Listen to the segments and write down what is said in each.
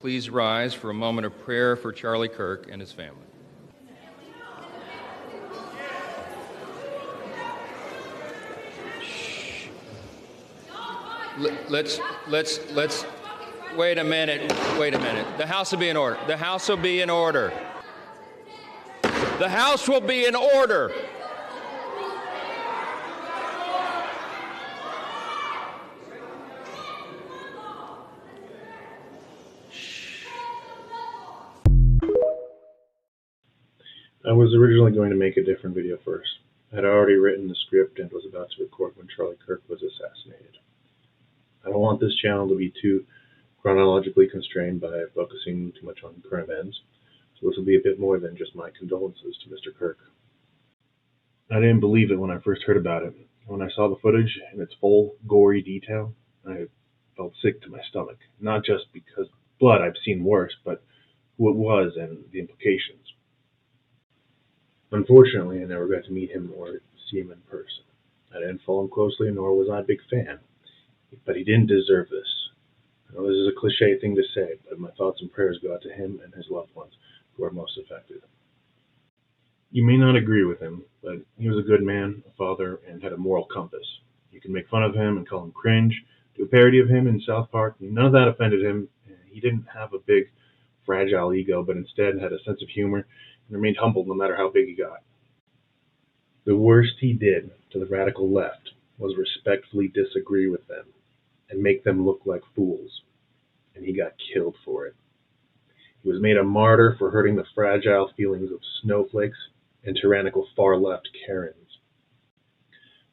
Please rise for a moment of prayer for Charlie Kirk and his family. Shh. Let's, wait a minute. The House will be in order. The House will be in order. The House will be in order. I was originally going to make a different video first. I had already written the script and was about to record when Charlie Kirk was assassinated. I don't want this channel to be too chronologically constrained by focusing too much on current events, so this will be a bit more than just my condolences to Mr. Kirk. I didn't believe it when I first heard about it. When I saw the footage in its full, gory detail, I felt sick to my stomach. Not just because blood I've seen worse, but who it was and the implications. Unfortunately, I never got to meet him or see him in person. I didn't follow him closely, nor was I a big fan. But he didn't deserve this. I know this is a cliche thing to say, but my thoughts and prayers go out to him and his loved ones who are most affected. You may not agree with him, but he was a good man, a father, and had a moral compass. You can make fun of him and call him cringe, do a parody of him in South Park. None of that offended him. He didn't have a big, fragile ego, but instead had a sense of humor and remained humble no matter how big he got. The worst he did to the radical left was respectfully disagree with them and make them look like fools, and he got killed for it. He was made a martyr for hurting the fragile feelings of snowflakes and tyrannical far-left Karens.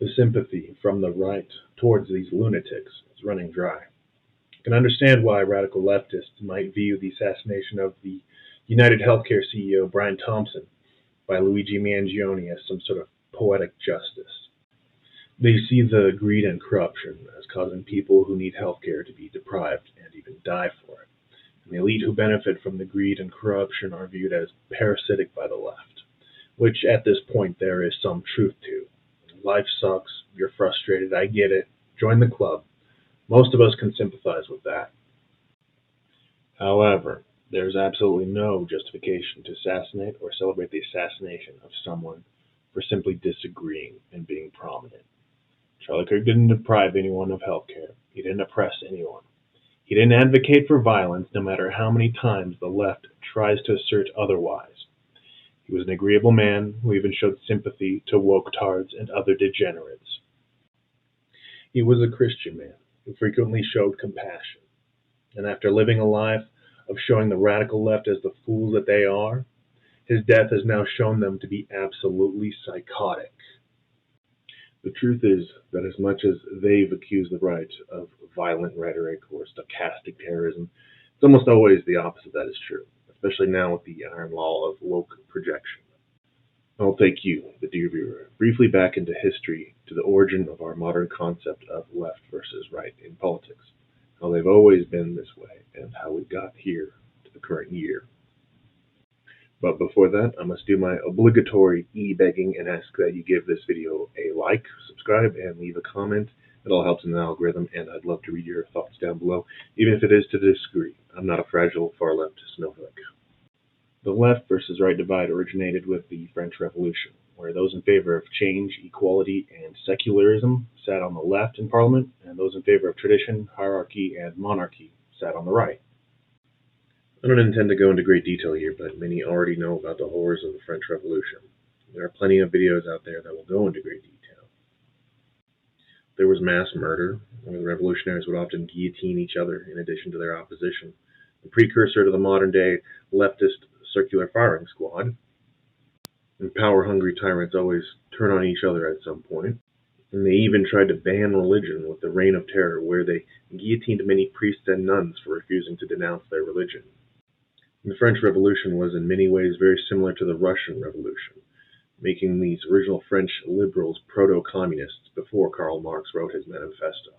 The sympathy from the right towards these lunatics is running dry. I can understand why radical leftists might view the assassination of the United Healthcare CEO Brian Thompson by Luigi Mangione as some sort of poetic justice. They see the greed and corruption as causing people who need healthcare to be deprived and even die for it. And the elite who benefit from the greed and corruption are viewed as parasitic by the left, which at this point there is some truth to. Life sucks, you're frustrated, I get it, join the club. Most of us can sympathize with that. However, there's absolutely no justification to assassinate or celebrate the assassination of someone for simply disagreeing and being prominent. Charlie Kirk didn't deprive anyone of health care. He didn't oppress anyone. He didn't advocate for violence, no matter how many times the left tries to assert otherwise. He was an agreeable man who even showed sympathy to woke-tards and other degenerates. He was a Christian man who frequently showed compassion. And after living a life of showing the radical left as the fools that they are, his death has now shown them to be absolutely psychotic. The truth is that as much as they've accused the right of violent rhetoric or stochastic terrorism, it's almost always the opposite that is true, especially now with the iron law of woke projection. I'll take you, the dear viewer, briefly back into history to the origin of our modern concept of left versus right in politics, how they've always been this way, and how we got here to the current year. But before that, I must do my obligatory e-begging and ask that you give this video a like, subscribe, and leave a comment. It all helps in the algorithm, and I'd love to read your thoughts down below, even if it is to disagree. I'm not a fragile far-left snowflake. The left versus right divide originated with the French Revolution, where those in favor of change, equality, and secularism sat on the left in Parliament, and those in favor of tradition, hierarchy, and monarchy sat on the right. I don't intend to go into great detail here, but many already know about the horrors of the French Revolution. There are plenty of videos out there that will go into great detail. There was mass murder, where the revolutionaries would often guillotine each other in addition to their opposition, the precursor to the modern-day leftist circular firing squad. And power-hungry tyrants always turn on each other at some point. And they even tried to ban religion with the Reign of Terror, where they guillotined many priests and nuns for refusing to denounce their religion. The French Revolution was in many ways very similar to the Russian Revolution, making these original French liberals proto-communists before Karl Marx wrote his manifesto.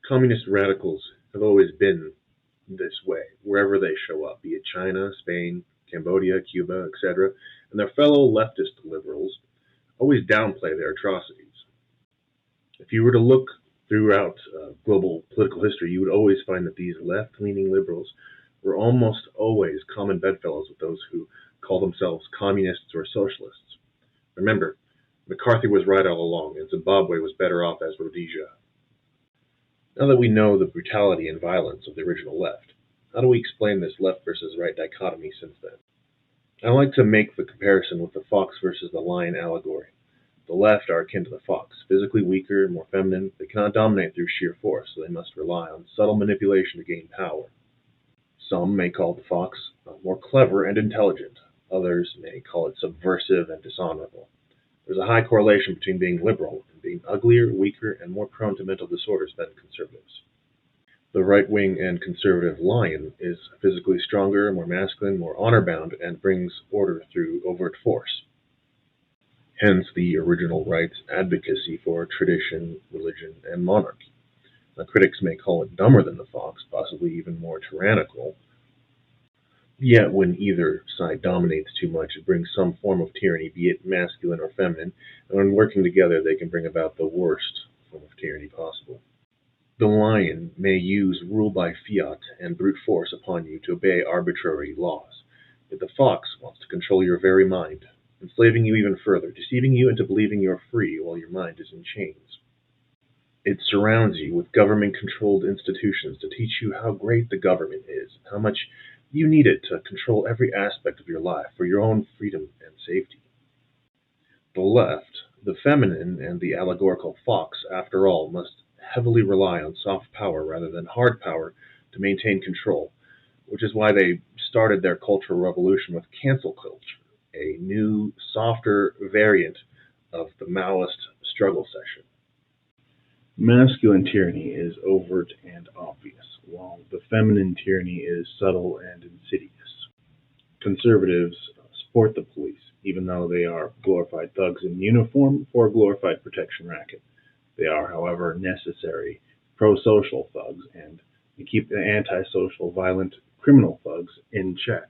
Communist radicals have always been this way, wherever they show up, be it China, Spain, Cambodia, Cuba, etc., and their fellow leftist liberals always downplay their atrocities. If you were to look Throughout global political history, you would always find that these left-leaning liberals were almost always common bedfellows with those who call themselves communists or socialists. Remember, McCarthy was right all along, and Zimbabwe was better off as Rhodesia. Now that we know the brutality and violence of the original left, how do we explain this left versus right dichotomy since then? I like to make the comparison with the fox versus the lion allegory. The left are akin to the fox, physically weaker, more feminine. They cannot dominate through sheer force, so they must rely on subtle manipulation to gain power. Some may call the fox more clever and intelligent. Others may call it subversive and dishonorable. There's a high correlation between being liberal and being uglier, weaker, and more prone to mental disorders than conservatives. The right-wing and conservative lion is physically stronger, more masculine, more honor-bound, and brings order through overt force. Hence the original right's advocacy for tradition, religion, and monarchy. Now, critics may call it dumber than the fox, possibly even more tyrannical. Yet when either side dominates too much, it brings some form of tyranny, be it masculine or feminine, and when working together they can bring about the worst form of tyranny possible. The lion may use rule by fiat and brute force upon you to obey arbitrary laws, yet the fox wants to control your very mind, enslaving you even further, deceiving you into believing you're free while your mind is in chains. It surrounds you with government-controlled institutions to teach you how great the government is, how much you need it to control every aspect of your life for your own freedom and safety. The left, the feminine, and the allegorical fox, after all, must heavily rely on soft power rather than hard power to maintain control, which is why they started their cultural revolution with cancel culture, a new, softer variant of the Maoist struggle session. Masculine tyranny is overt and obvious, while the feminine tyranny is subtle and insidious. Conservatives support the police, even though they are glorified thugs in uniform for a glorified protection racket. They are, however, necessary pro-social thugs, and they keep the antisocial, violent, criminal thugs in check.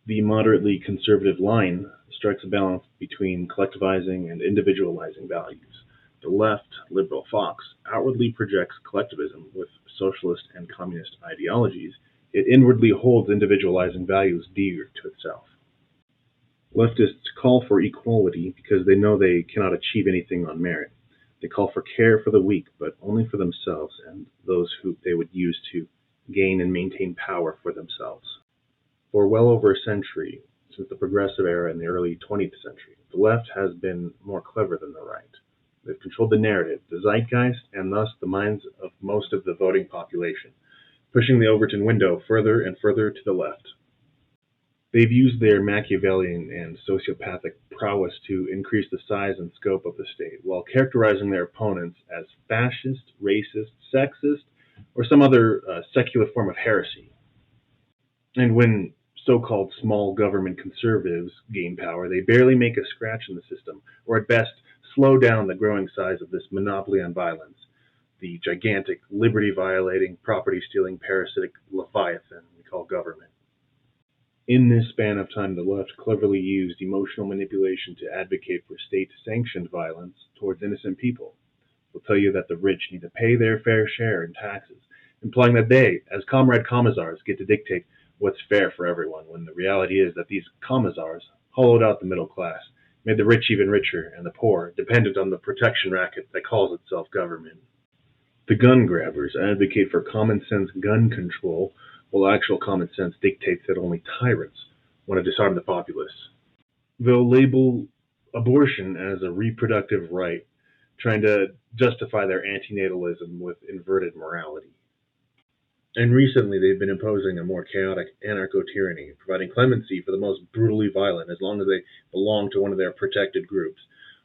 The moderately conservative line strikes a balance between collectivizing and individualizing values. The left, liberal fox, outwardly projects collectivism with socialist and communist ideologies, yet inwardly holds individualizing values dear to itself. Leftists call for equality because they know they cannot achieve anything on merit. They call for care for the weak, but only for themselves and those who they would use to gain and maintain power for themselves. For well over a century, since the progressive era in the early 20th century, the left has been more clever than the right. They've controlled the narrative, the zeitgeist, and thus the minds of most of the voting population, pushing the Overton window further and further to the left. They've used their Machiavellian and sociopathic prowess to increase the size and scope of the state, while characterizing their opponents as fascist, racist, sexist, or some other secular form of heresy. And when so-called small government conservatives gain power, they barely make a scratch in the system, or at best slow down the growing size of this monopoly on violence, the gigantic, liberty-violating, property-stealing, parasitic leviathan we call government. In this span of time, the left cleverly used emotional manipulation to advocate for state-sanctioned violence towards innocent people. They'll tell you that the rich need to pay their fair share in taxes, implying that they, as comrade commissars, get to dictate what's fair for everyone, when the reality is that these commissars hollowed out the middle class, made the rich even richer, and the poor dependent on the protection racket that calls itself government. The gun grabbers advocate for common-sense gun control, while actual common sense dictates that only tyrants want to disarm the populace. They'll label abortion as a reproductive right, trying to justify their antinatalism with inverted morality. And recently they've been imposing a more chaotic anarcho-tyranny, providing clemency for the most brutally violent as long as they belong to one of their protected groups,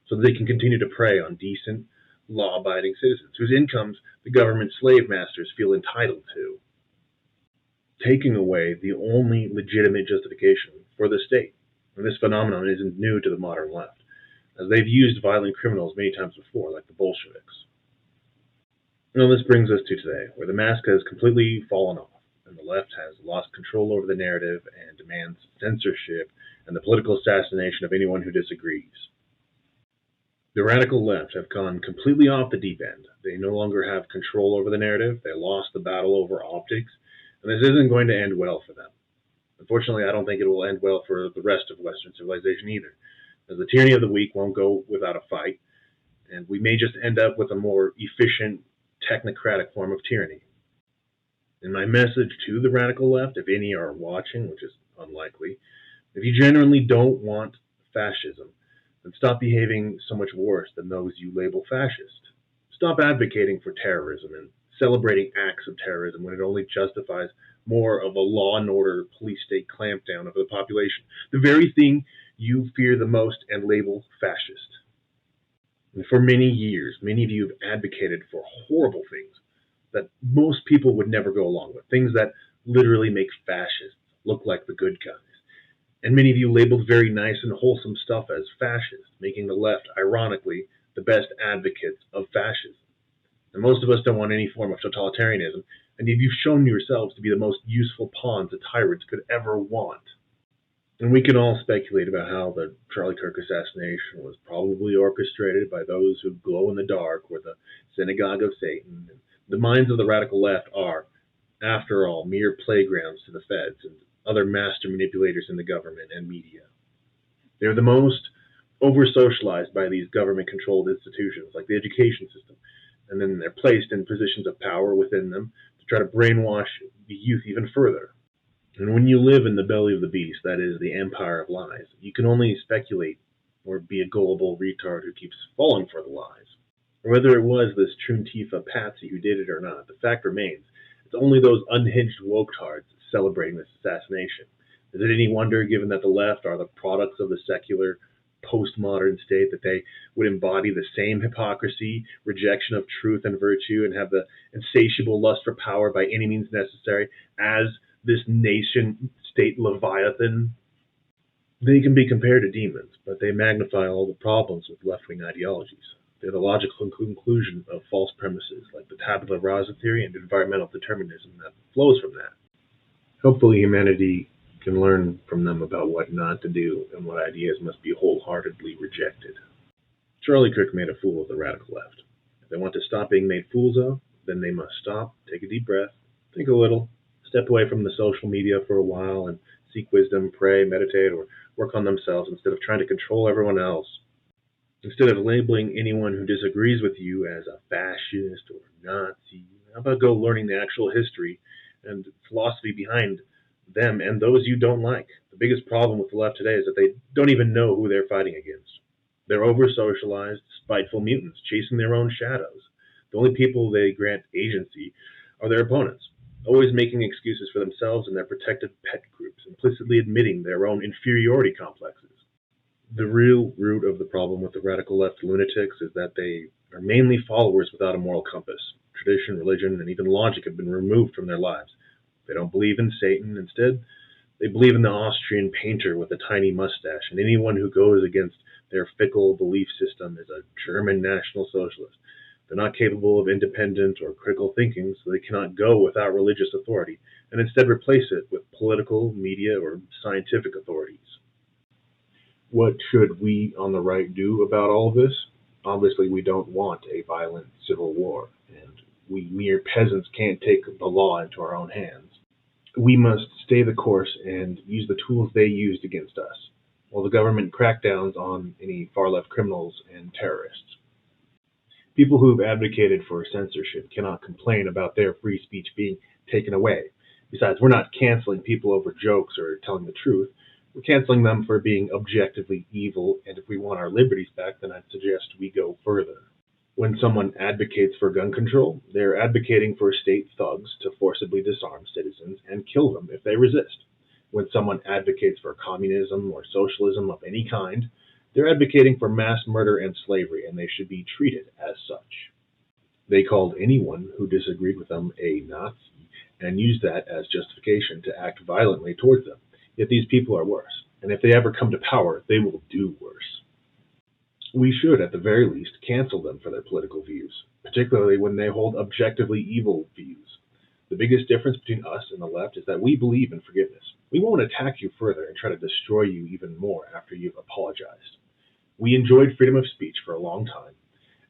so that they can continue to prey on decent, law-abiding citizens whose incomes the government slave masters feel entitled to, taking away the only legitimate justification for the state. And this phenomenon isn't new to the modern left, as they've used violent criminals many times before, like the Bolsheviks. Well, this brings us to today, where the mask has completely fallen off, and the left has lost control over the narrative and demands censorship and the political assassination of anyone who disagrees. The radical left have gone completely off the deep end. They no longer have control over the narrative. They lost the battle over optics, and this isn't going to end well for them. Unfortunately, I don't think it will end well for the rest of Western civilization either, as the tyranny of the weak won't go without a fight, and we may just end up with a more efficient, technocratic form of tyranny. And my message to the radical left, if any are watching, which is unlikely, if you genuinely don't want fascism, then stop behaving so much worse than those you label fascist. Stop advocating for terrorism and celebrating acts of terrorism when it only justifies more of a law and order police state clampdown over the population, the very thing you fear the most and label fascist. And for many years, many of you have advocated for horrible things that most people would never go along with, things that literally make fascists look like the good guys. And many of you labeled very nice and wholesome stuff as fascist, making the left, ironically, the best advocates of fascism. And most of us don't want any form of totalitarianism, and you've shown yourselves to be the most useful pawns that tyrants could ever want. And we can all speculate about how the Charlie Kirk assassination was probably orchestrated by those who glow in the dark or the synagogue of Satan. The minds of the radical left are, after all, mere playgrounds to the feds and other master manipulators in the government and media. They're the most over-socialized by these government-controlled institutions, like the education system, and then they're placed in positions of power within them to try to brainwash the youth even further. And when you live in the belly of the beast, that is, the empire of lies, you can only speculate or be a gullible retard who keeps falling for the lies. Or whether it was this Truntifa patsy who did it or not, the fact remains, it's only those unhinged woketards celebrating this assassination. Is it any wonder, given that the left are the products of the secular, postmodern state, that they would embody the same hypocrisy, rejection of truth and virtue, and have the insatiable lust for power by any means necessary as this nation-state leviathan? They can be compared to demons, but they magnify all the problems with left-wing ideologies. They're the logical conclusion of false premises, like the tabula rasa theory and environmental determinism that flows from that. Hopefully humanity can learn from them about what not to do and what ideas must be wholeheartedly rejected. Charlie Kirk made a fool of the radical left. If they want to stop being made fools of, then they must stop, take a deep breath, think a little, step away from the social media for a while and seek wisdom, pray, meditate, or work on themselves instead of trying to control everyone else. Instead of labeling anyone who disagrees with you as a fascist or Nazi, how about go learning the actual history and philosophy behind them and those you don't like? The biggest problem with the left today is that they don't even know who they're fighting against. They're over-socialized, spiteful mutants chasing their own shadows. The only people they grant agency are their opponents, always making excuses for themselves and their protected pet groups, implicitly admitting their own inferiority complexes. The real root of the problem with the radical left lunatics is that they are mainly followers without a moral compass. Tradition, religion, and even logic have been removed from their lives. They don't believe in Satan. Instead, they believe in the Austrian painter with a tiny mustache, and anyone who goes against their fickle belief system is a German National Socialist. They're not capable of independent or critical thinking, so they cannot go without religious authority, and instead replace it with political, media, or scientific authorities. What should we on the right do about all of this? Obviously, we don't want a violent civil war, and we mere peasants can't take the law into our own hands. We must stay the course and use the tools they used against us, while the government crackdowns on any far-left criminals and terrorists. People who have advocated for censorship cannot complain about their free speech being taken away. Besides, we're not canceling people over jokes or telling the truth. We're canceling them for being objectively evil, and if we want our liberties back, then I'd suggest we go further. When someone advocates for gun control, they're advocating for state thugs to forcibly disarm citizens and kill them if they resist. When someone advocates for communism or socialism of any kind, they're advocating for mass murder and slavery, and they should be treated as such. They called anyone who disagreed with them a Nazi and used that as justification to act violently towards them. Yet these people are worse, and if they ever come to power, they will do worse. We should, at the very least, cancel them for their political views, particularly when they hold objectively evil views. The biggest difference between us and the left is that we believe in forgiveness. We won't attack you further and try to destroy you even more after you've apologized. We enjoyed freedom of speech for a long time,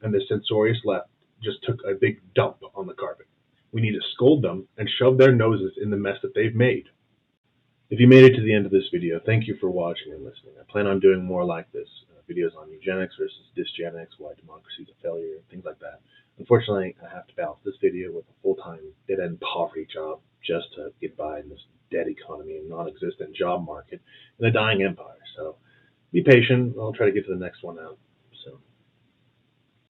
and the censorious left just took a big dump on the carpet. We need to scold them and shove their noses in the mess that they've made. If you made it to the end of this video, thank you for watching and listening. I plan on doing more like this, videos on eugenics versus dysgenics, why democracy is a failure, things like that. Unfortunately, I have to balance this video with a full-time dead-end poverty job just to get by in this dead economy and non-existent job market in a dying empire. So be patient. I'll try to get to the next one out.